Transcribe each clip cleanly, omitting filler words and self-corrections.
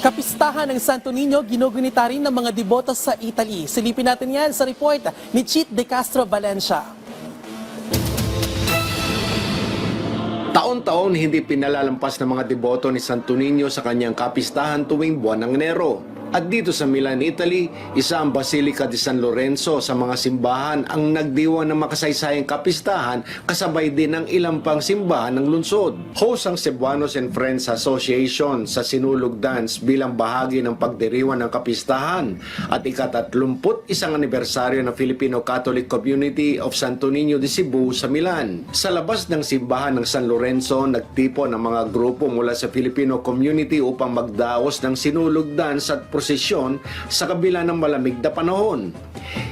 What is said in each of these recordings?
Kapistahan ng Santo Niño, ginugunita rin ng mga deboto sa Italy. Silipin natin yan sa report ni Cheat De Castro Valencia. Taon-taon hindi pinalalampas ng mga deboto ni Santo Niño sa kanyang kapistahan tuwing buwan ng Enero. At dito sa Milan, Italy, isa ang Basilica di San Lorenzo sa mga simbahan ang nagdiwa ng makasaysayang kapistahan kasabay din ng ilang pang simbahan ng lungsod. Host ang Cebuanos and Friends Association sa Sinulog Dance bilang bahagi ng pagdiriwan ng kapistahan at ika-31 anibersaryo ng Filipino Catholic Community of Santo Niño de Cebu sa Milan. Sa labas ng simbahan ng San Lorenzo, nagtipon ang mga grupo mula sa Filipino community upang magdaos ng Sinulog Dance at prosesyon sa kabila ng malamig na panahon.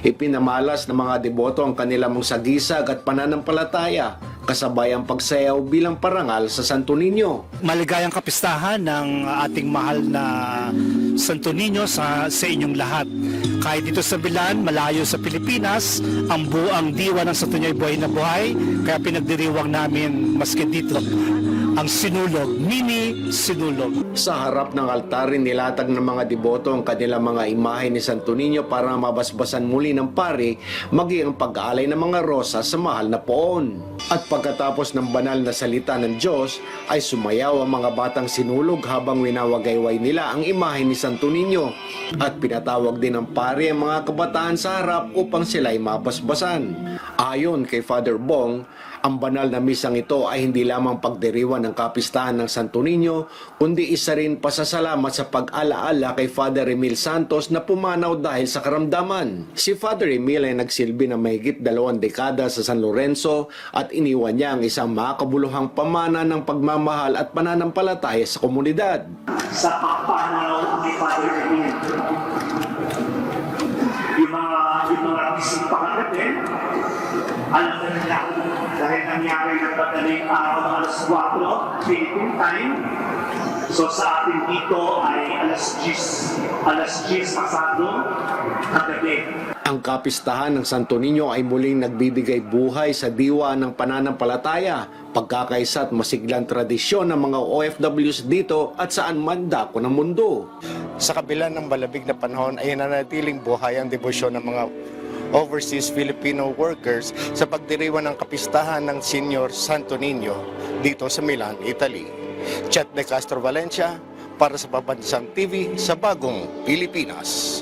Ipinamalas ng mga deboto ang kanilang mga sagisag at pananampalataya kasabay ang pagsayaw bilang parangal sa Santo Niño. Maligayang kapistahan ng ating mahal na Santo Niño sa inyong lahat. Kahit dito sa Milan, malayo sa Pilipinas, ang buang diwa ng Santo Niño ay buhay na buhay, kaya pinagdiriwang namin maski dito ang sinulog, mini sinulog. Sa harap ng altar, nilatag ng mga deboto ang kanilang mga imahe ni Santo Niño para mabasbasan muli ng pari, maging ang pag-aalay ng mga rosas sa mahal na poon. At pagkatapos ng banal na salita ng Diyos, ay sumayaw ang mga batang sinulog habang winawagayway nila ang imahe ni Santo Niño. At pinatawag din ng pari ang mga kabataan sa harap upang sila'y mabasbasan. Ayon kay Father Bong, ang banal na misang ito ay hindi lamang pagdiriwan ng kapistahan ng Santo Niño, kundi isa rin pasasalamat sa pag-alaala kay Father Emil Santos na pumanaw dahil sa karamdaman. Si Father Emil ay nagsilbi ng mahigit 2 dekada sa San Lorenzo at iniwan niya ang isang makabuluhang pamana ng pagmamahal at pananampalataya sa komunidad. Sa pagpanaw ni Father Emil, yung mga bisip pangagabi, alam na nila dahil nangyari na padaling araw alas 4 Philippine time. So sa atin dito ay alas 10 pasado ng gabi. Ang kapistahan ng Santo Niño ay muling nagbibigay buhay sa diwa ng pananampalataya, pagkakaisa at masiglang tradisyon ng mga OFWs dito at saan man dako ng mundo. Sa kabila ng malamig na panahon ay nananatiling buhay ang debosyon ng mga overseas Filipino workers sa pagdiriwan ng kapistahan ng Senior Santo Niño dito sa Milan, Italy. Cheat De Castro Valencia para sa Pambansang TV sa Bagong Pilipinas.